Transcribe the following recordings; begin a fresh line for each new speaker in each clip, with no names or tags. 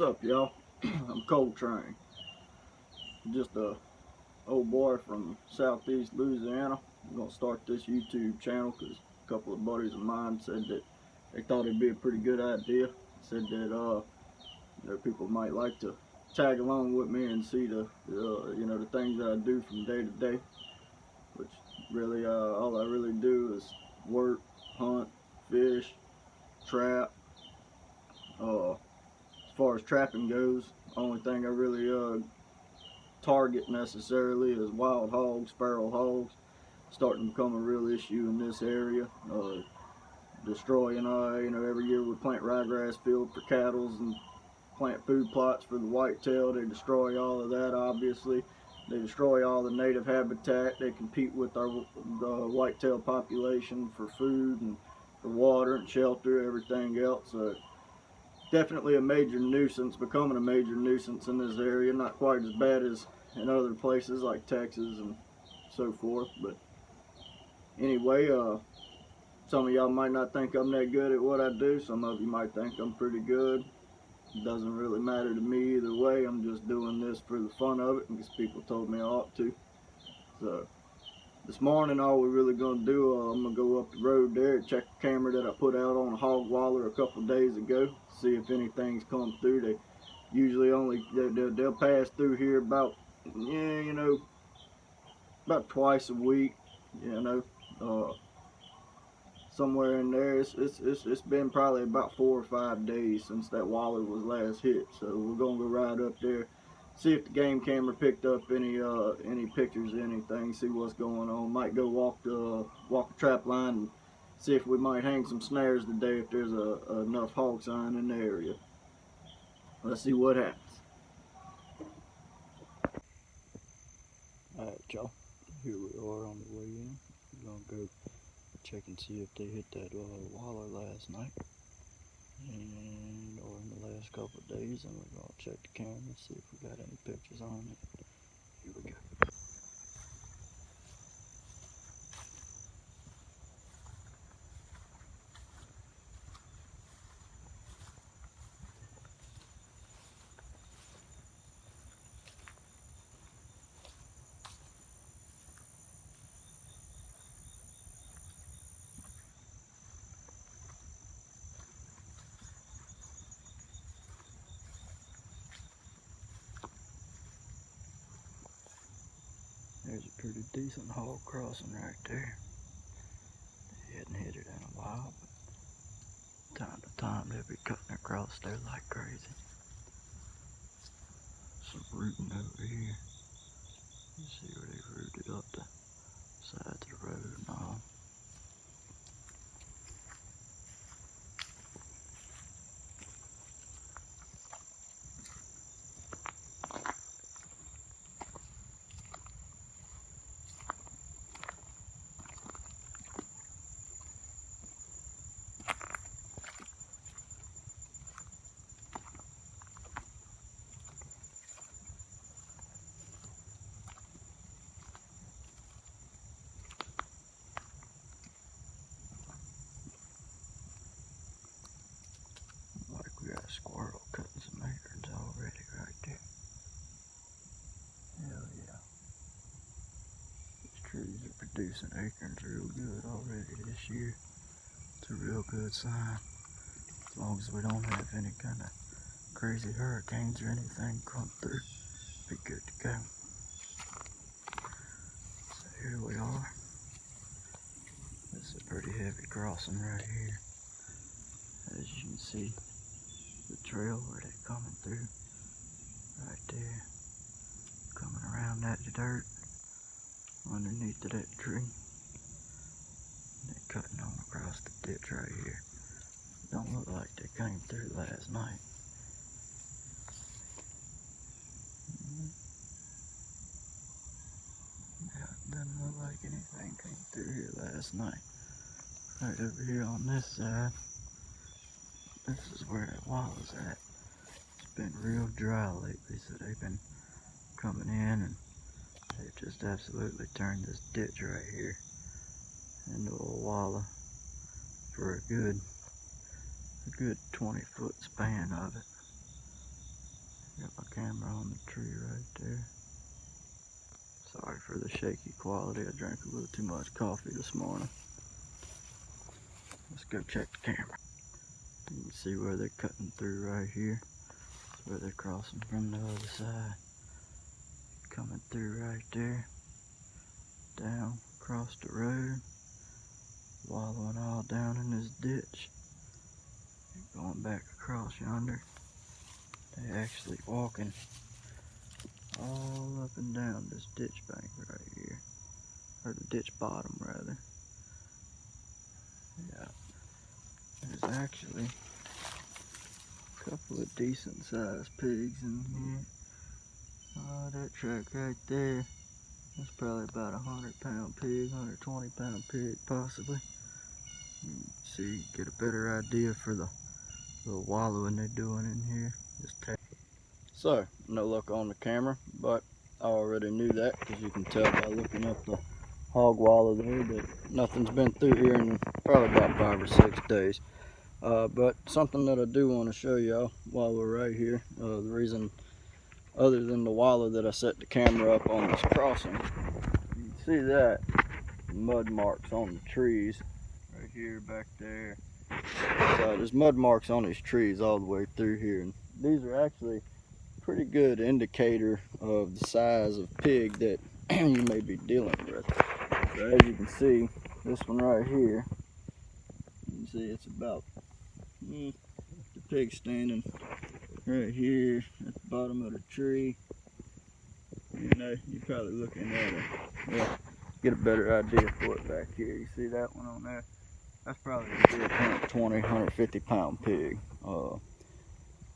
What's up, y'all? I'm Coltrane. Just a old boy from southeast Louisiana. I'm gonna start this YouTube channel because a couple of buddies of mine said that they thought it'd be a pretty good idea. Said that people might like to tag along with me and see the things that I do from day to day. Which really all I really do is work, hunt, fish, trap. As far as trapping goes, only thing I really target necessarily is wild hogs, feral hogs. Starting to become a real issue in this area. Destroying, every year we plant ryegrass field for cattle and plant food plots for the whitetail. They destroy all of that, obviously. They destroy all the native habitat. They compete with our whitetail population for food and for water and shelter, everything else. Definitely a major nuisance, becoming a major nuisance in this area. Not quite as bad as in other places like Texas and so forth. But anyway, some of y'all might not think I'm that good at what I do. Some of you might think I'm pretty good. It doesn't really matter to me either way. I'm just doing this for the fun of it because people told me I ought to. So this morning, all we're really going to do, I'm going to go up the road there, check the camera that I put out on a hog waller a couple days ago, see if anything's come through. They usually they'll pass through here about, about twice a week, somewhere in there. It's been probably about 4 or 5 days since that waller was last hit, so we're going to go right up there, see if the game camera picked up any pictures, anything, see what's going on. Might go walk the trap line and see if we might hang some snares today if there's enough hog sign in the area. Let's see what happens. Alright, y'all, here we are on the way in. We're gonna go check and see if they hit that waller last night or in the last couple of days, and we're gonna check the camera and see if we got any pictures on it. Here we go. There's a pretty decent hog crossing right there. They hadn't hit it in a while, but time to time they'll be cutting across there like crazy. Some rooting over here. You see where they rooted up the sides of the road and all. We got a squirrel cutting some acorns already right there. Hell yeah. These trees are producing acorns real good already this year. It's a real good sign. As long as we don't have any kind of crazy hurricanes or anything come through, be good to go. So here we are. This is a pretty heavy crossing right here. As you can see, the trail where they're coming through, right there, coming around that dirt, underneath of that tree. They're cutting on across the ditch right here. Don't look like they came through last night. Yeah, doesn't look like anything came through here last night. Right over here on this side, this is where that wall is at. It's been real dry lately, so they've been coming in and they've just absolutely turned this ditch right here into a wallah for a good 20-foot span of it. Got my camera on the tree right there. Sorry for the shaky quality. I drank a little too much coffee this morning. Let's go check the camera. You can see where they're cutting through right here. That's where they're crossing from the other side. Coming through right there. Down across the road. Wallowing all down in this ditch. Going back across yonder. They're actually walking all up and down this ditch bank right here. Or the ditch bottom rather. Yeah. There's actually a couple of decent sized pigs in here. Oh, that track right there. That's probably about a 100-pound pig, 120-pound pig possibly. You can see, get a better idea for the little wallowing they're doing in here. So, no luck on the camera, but I already knew that because you can tell by looking up the hog wallow there that nothing's been through here in probably about 5 or 6 days. But something that I do want to show y'all while we're right here, the reason other than the wallow that I set the camera up on this crossing, you can see that mud marks on the trees right here, back there. So there's mud marks on these trees all the way through here, and these are actually pretty good indicator of the size of pig that you may be dealing with. So as you can see, this one right here, you can see it's about the pig standing right here at the bottom of the tree. You know, you're probably looking at it. Yeah, get a better idea for it back here. You see that one on there? That's probably a good 120, 150 pound pig.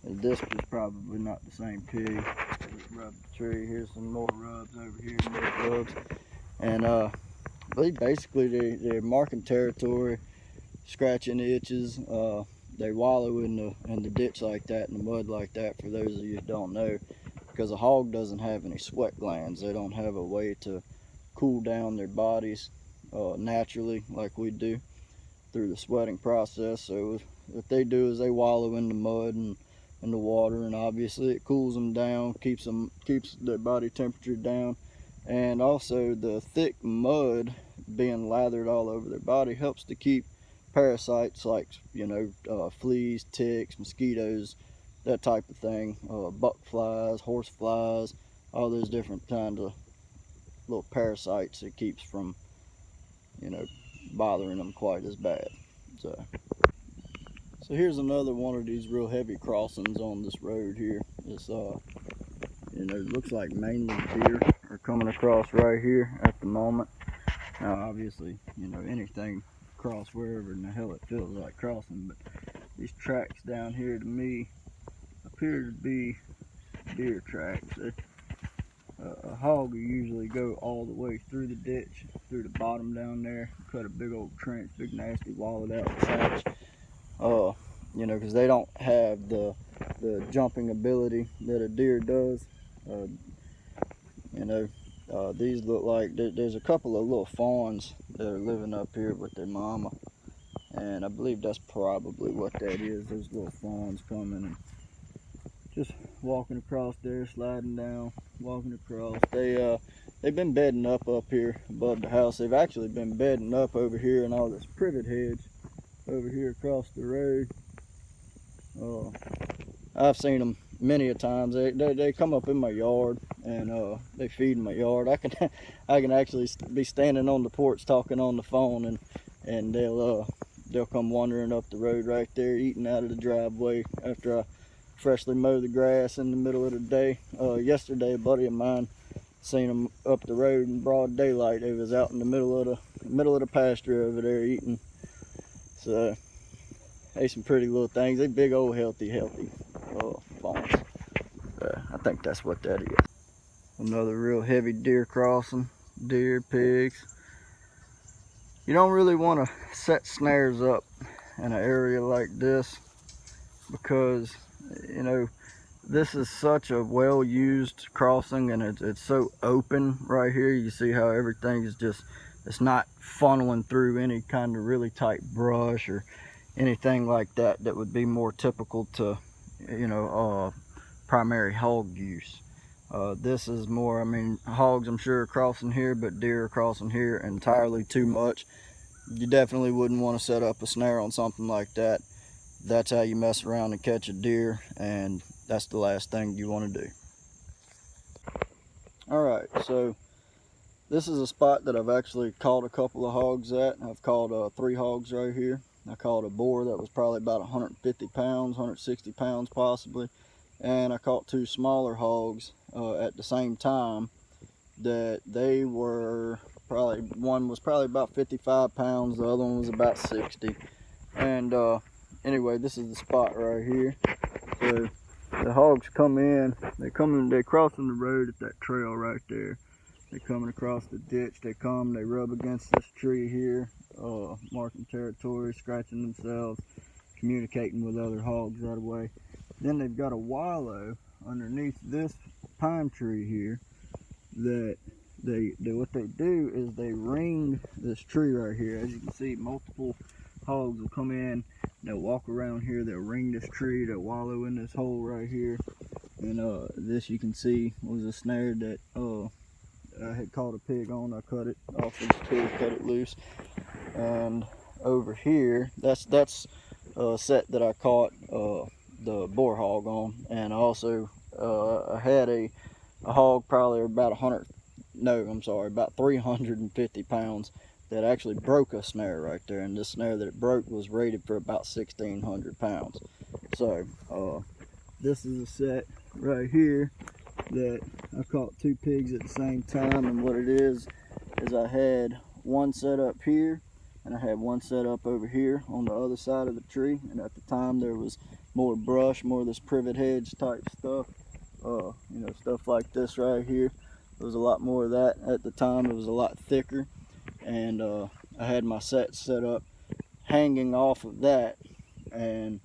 This is probably not the same pig. Let's rub the tree. Here's some more rubs over here, more rubs. And basically they're marking territory, scratching itches. They wallow in the ditch like that, in the mud like that, for those of you who don't know, because a hog doesn't have any sweat glands. They don't have a way to cool down their bodies naturally like we do through the sweating process. So what they do is they wallow in the mud and in the water, and obviously it cools them down, keeps their body temperature down, and also the thick mud being lathered all over their body helps to keep parasites like, you know, fleas, ticks, mosquitoes, that type of thing, buck flies, horse flies, all those different kinds of little parasites it keeps from, you know, bothering them quite as bad. So here's another one of these real heavy crossings on this road here. It's you know, it looks like mainly deer are coming across right here at the moment. Now obviously, you know, anything cross wherever in the hell it feels like crossing, but these tracks down here to me appear to be deer tracks. A hog will usually go all the way through the ditch, through the bottom down there, cut a big old trench, big nasty wallowed out patch. You know, because they don't have the jumping ability that a deer does. You know, these look like there's a couple of little fawns that are living up here with their mama, and I believe that's probably what that is. Those little fawns coming and just walking across there, sliding down, walking across. They've been bedding up here above the house. They've actually been bedding up over here in all this privet hedge over here across the road. I've seen them many a times. They come up in my yard and they feed in my yard. I can actually be standing on the porch talking on the phone, and they'll come wandering up the road right there, eating out of the driveway after I freshly mow the grass in the middle of the day. Yesterday, a buddy of mine seen them up the road in broad daylight. They was out in the middle of the pasture over there eating. So they some pretty little things. They big old healthy fawns. I think that's what that is. Another real heavy deer crossing. Deer, pigs. You don't really want to set snares up in an area like this because, you know, this is such a well-used crossing, and it's so open right here. You see how everything is just, it's not funneling through any kind of really tight brush or anything like that that would be more typical to, you know, primary hog use. This is more, I mean, hogs I'm sure are crossing here, but deer are crossing here entirely too much. You definitely wouldn't want to set up a snare on something like that. That's how you mess around and catch a deer, and that's the last thing you want to do. Alright, so this is a spot that I've actually caught a couple of hogs at. I've caught 3 hogs right here. I caught a boar that was probably about 150 pounds, 160 pounds possibly. And I caught 2 smaller hogs at the same time that they were probably, one was probably about 55 pounds, the other one was about 60. And anyway, this is the spot right here. So the hogs come in, they're crossing the road at that trail right there. They're coming across the ditch, they rub against this tree here, marking territory, scratching themselves, communicating with other hogs right away. Then they've got a wallow underneath this pine tree here that what they do is they ring this tree right here. As you can see, multiple hogs will come in, they'll walk around here, they'll ring this tree, they'll wallow in this hole right here. And this, you can see, was a snare that I had caught a pig on. I cut it off of the pig, cut it loose. And over here, that's a set that I caught the boar hog on. And also I had a hog probably about about 350 pounds that actually broke a snare right there. And this snare that it broke was rated for about 1,600 pounds. So this is a set right here that I caught 2 pigs at the same time. And what it is I had one set up here and I had one set up over here on the other side of the tree. And at the time there was more brush, more of this privet hedge type stuff, you know, stuff like this right here. There was a lot more of that at the time. It was a lot thicker, and I had my set up hanging off of that. And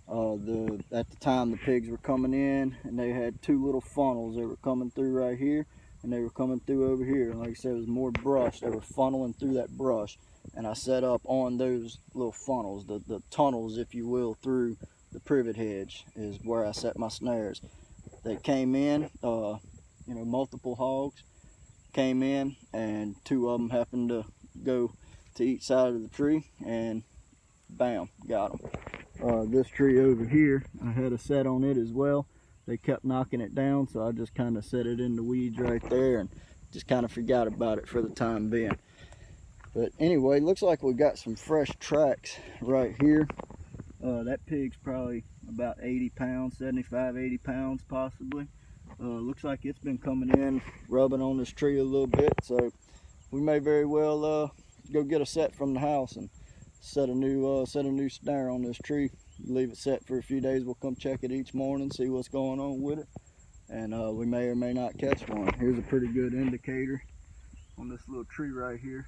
at the time the pigs were coming in, and they had 2 little funnels. They were coming through right here, and they were coming through over here. And like I said, it was more brush. They were funneling through that brush, and I set up on those little funnels, the tunnels, if you will, through the privet hedge is where I set my snares. They came in, you know, multiple hogs came in, and 2 of them happened to go to each side of the tree, and bam, got them. This tree over here, I had a set on it as well. They kept knocking it down, so I just kind of set it in the weeds right there and just kind of forgot about it for the time being. But anyway, looks like we got some fresh tracks right here. That pig's probably about 80 pounds, 75, 80 pounds possibly. Looks like it's been coming in, rubbing on this tree a little bit, so we may very well go get a set from the house and set a new snare on this tree. Leave it set for a few days. We'll come check it each morning, see what's going on with it, and we may or may not catch one. Here's a pretty good indicator on this little tree right here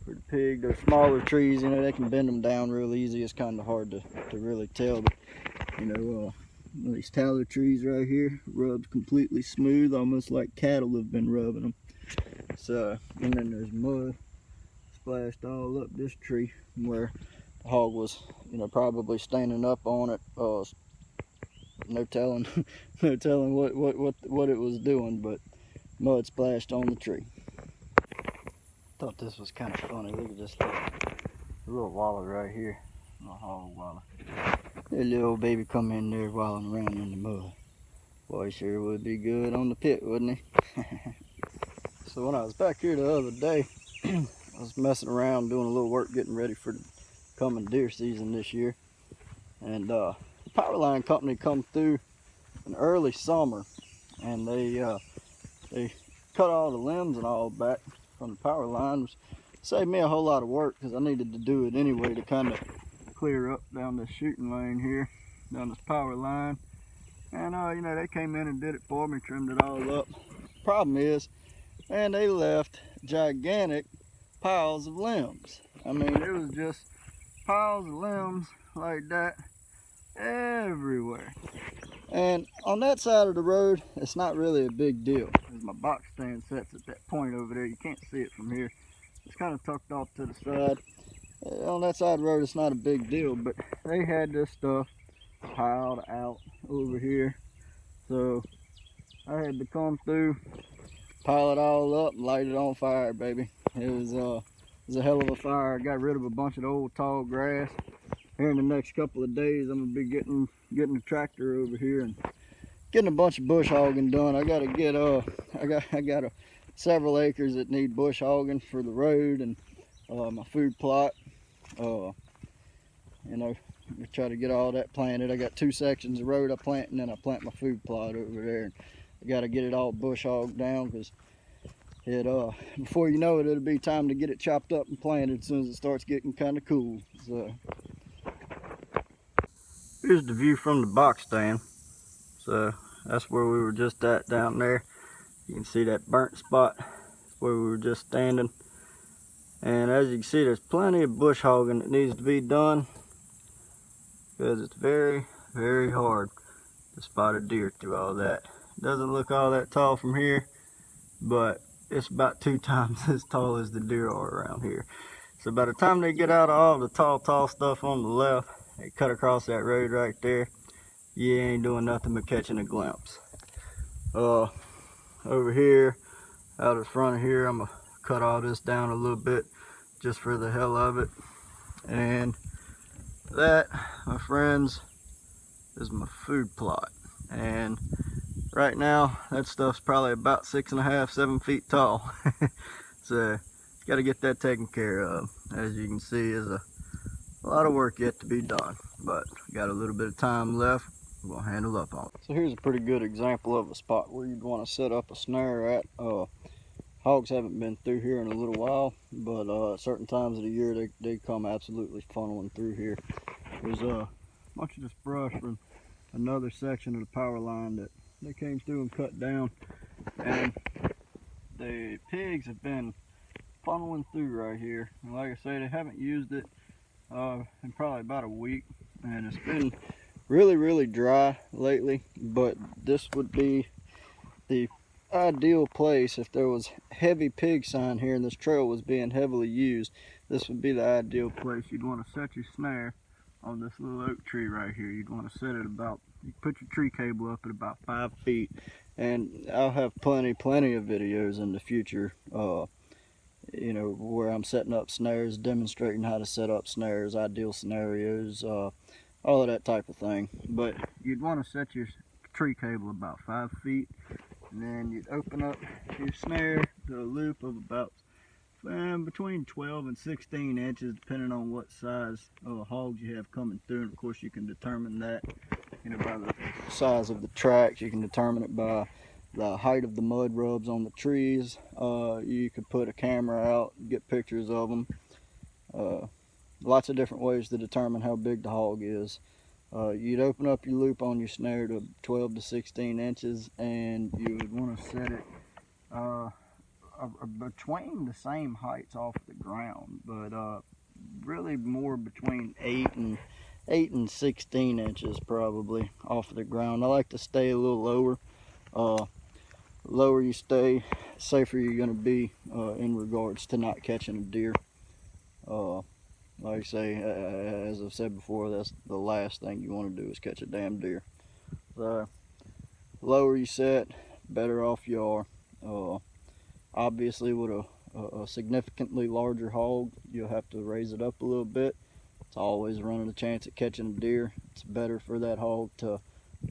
for the pig. They're smaller trees, you know, they can bend them down real easy. It's kind of hard to really tell, but you know, these tallow trees right here rubbed completely smooth, almost like cattle have been rubbing them. So, and then there's mud splashed all up this tree where the hog was, you know, probably standing up on it. No telling what it was doing, but mud splashed on the tree. Thought this was kind of funny. Look at this little wallow right here, little hog wallow. That little old baby come in there wallowing around in the mud. Boy, he sure would be good on the pit, wouldn't he? So when I was back here the other day, I was messing around doing a little work getting ready for the coming deer season this year. And the power line company come through in early summer, and they cut all the limbs and all back from the power line, which saved me a whole lot of work because I needed to do it anyway to kind of clear up down this shooting lane here, down this power line. And you know, they came in and did it for me, trimmed it all up. Problem is, man, they left gigantic piles of limbs. I mean, it was just piles of limbs like that everywhere. And on that side of the road, it's not really a big deal because my box stand sets at that point over there. You can't see it from here. It's kind of tucked off to the side. On that side of the road, it's not a big deal, but they had this stuff piled out over here So I had to come through, pile it all up, and light it on fire, baby. It was a hell of a fire. I got rid of a bunch of the old tall grass. Here in the next couple of days, I'm gonna be getting the tractor over here and getting a bunch of bush hogging done. I gotta get I got several acres that need bush hogging for the road and my food plot. You know, we try to get all that planted. I got 2 sections of road I plant, and then I plant my food plot over there. And I got to get it all bush hogged down, because it before you know it, it'll be time to get it chopped up and planted as soon as it starts getting kind of cool. So here's the view from the box stand. So that's where we were just at down there. You can see that burnt spot. That's where we were just standing. And as you can see, there's plenty of bush hogging that needs to be done, because it's very, very hard to spot a deer through all that. It doesn't look all that tall from here, but it's about 2 times as tall as the deer are around here. So by the time they get out of all the tall stuff on the left, they cut across that road right there, you ain't doing nothing but catching a glimpse. Over here, out in front of here, I'm gonna cut all this down a little bit just for the hell of it. And that, my friends, is my food plot. And right now, that stuff's probably about 6.5, 7 feet tall. So got to get that taken care of. As you can see, is a lot of work yet to be done, but got a little bit of time left. We'll handle up on it. So here's a pretty good example of a spot where you'd want to set up a snare at. Hogs haven't been through here in a little while, but certain times of the year they come absolutely funneling through here. There's a bunch of this brush from another section of the power line that they came through and cut down, and the pigs have been funneling through right here. And like I say, they haven't used it in probably about a week, and it's been really dry lately. But this would be the ideal place if there was heavy pig sign here and this trail was being heavily used. This would be the ideal place. You'd want to set your snare on this little oak tree right here. You'd want to set it about, you put your tree cable up at about 5 feet, and I'll have plenty of videos in the future, you know, where I'm setting up snares, demonstrating how to set up snares, ideal scenarios, all of that type of thing. But you'd want to set your tree cable about 5 feet, and then you'd open up your snare to a loop of about between 12 and 16 inches, depending on what size hogs you have coming through. And of course, you can determine that, you know, by the size of the tracks. You can determine it by the height of the mud rubs on the trees. You could put a camera out, get pictures of them. Lots of different ways to determine how big the hog is. You'd open up your loop on your snare to 12 to 16 inches, and you would want to set it between the same heights off the ground, but really more between 8 and 16 inches probably off the ground. I like to stay a little lower. Lower you stay, safer you're going to be in regards to not catching a deer. Like I say, as I've said before, that's the last thing you want to do is catch a damn deer. So lower you set, better off you are. Obviously, with a significantly larger hog, you'll have to raise it up a little bit. It's always running a chance at catching a deer. It's better for that hog to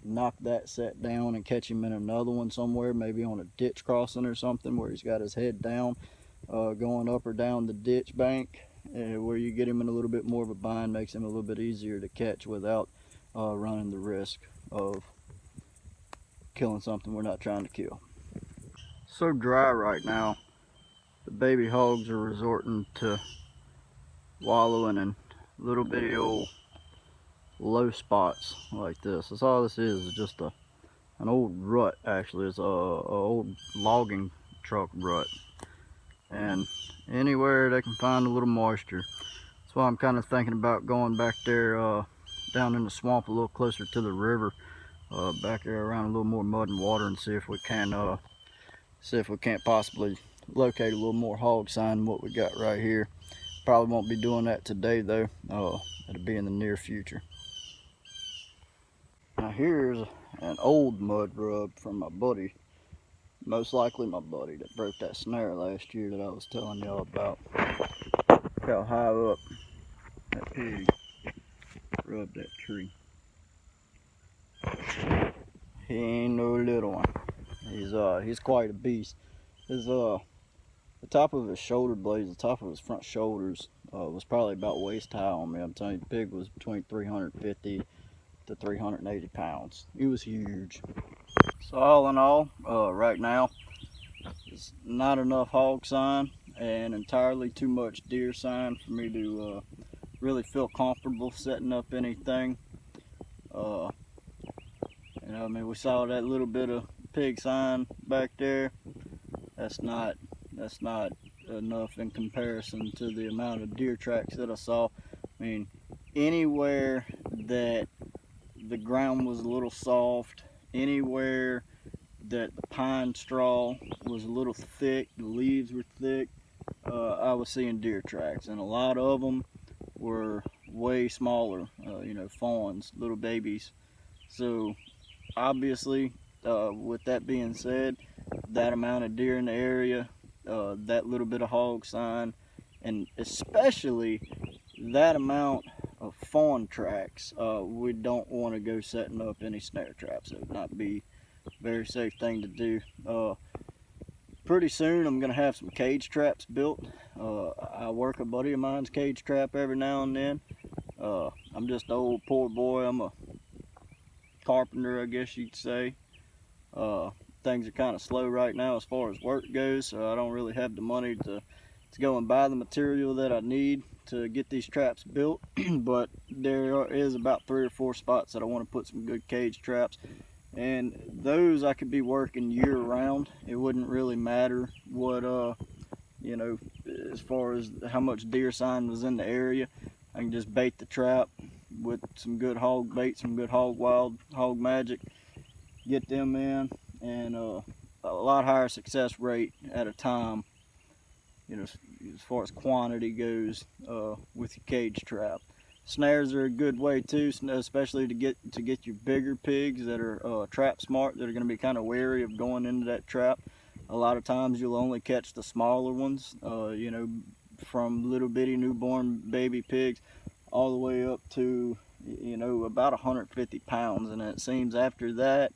knock that set down and catch him in another one somewhere, maybe on a ditch crossing or something where he's got his head down, going up or down the ditch bank, where you get him in a little bit more of a bind, makes him a little bit easier to catch without running the risk of killing something we're not trying to kill. So dry right now, the baby hogs are resorting to wallowing in little bitty old low spots like this. That's all this is just an old rut. Actually, it's a old logging truck rut, and anywhere they can find a little moisture. That's why I'm kind of thinking about going back there down in the swamp a little closer to the river, back there around a little more mud and water, and see if we can't possibly locate a little more hog sign than what we got right here. Probably won't be doing that today though. It'll be in the near future. Now here's an old mud rub from my buddy. Most likely my buddy that broke that snare last year that I was telling y'all about. Look how high up that pig rubbed that tree. He ain't no little one. He's quite a beast. The top of his shoulder blades, the top of his front shoulders was probably about waist high on me. I'm telling you, the pig was between 350 to 380 pounds. He was huge. So all in all, right now, it's not enough hog sign and entirely too much deer sign for me to really feel comfortable setting up anything. You know, I mean, we saw that little bit of pig sign back there. That's not enough in comparison to the amount of deer tracks that I saw. I mean, anywhere that the ground was a little soft, anywhere that the pine straw was a little thick, the leaves were thick, I was seeing deer tracks, and a lot of them were way smaller, you know, fawns, little babies. So obviously, with that being said, that amount of deer in the area, that little bit of hog sign, and especially that amount of fawn tracks, we don't want to go setting up any snare traps. It would not be a very safe thing to do. Pretty soon I'm going to have some cage traps built. I work a buddy of mine's cage trap every now and then. I'm just an old poor boy. I'm a carpenter, I guess you'd say. Things are kind of slow right now as far as work goes, so I don't really have the money to go and buy the material that I need to get these traps built. But there is about 3 or 4 spots that I want to put some good cage traps, and those I could be working year round. It wouldn't really matter what you know, as far as how much deer sign was in the area. I can just bait the trap with some good hog bait, some good hog wild, hog magic, get them in, and a lot higher success rate at a time, you know, as far as quantity goes, with your cage trap. Snares are a good way too, especially to get your bigger pigs that are trap smart, that are going to be kind of wary of going into that trap. A lot of times you'll only catch the smaller ones, you know, from little bitty newborn baby pigs all the way up to, you know, about 150 pounds. And it seems after that,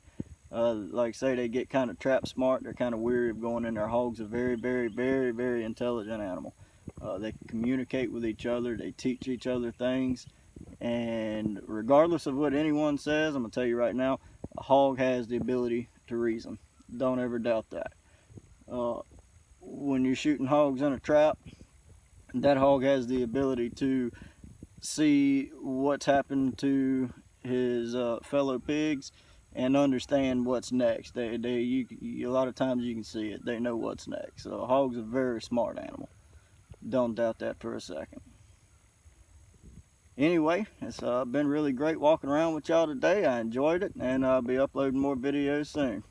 like I say, they get kind of trap smart. They're kind of weary of going in there. Hogs are very, very, very, very intelligent animal. They can communicate with each other. They teach each other things. And regardless of what anyone says, I'm going to tell you right now, a hog has the ability to reason. Don't ever doubt that. When you're shooting hogs in a trap, that hog has the ability to see what's happened to his fellow pigs and understand what's next. A lot of times you can see it. They know what's next. So a hog's a very smart animal. Don't doubt that for a second. Anyway, it's been really great walking around with y'all today. I enjoyed it, and I'll be uploading more videos soon.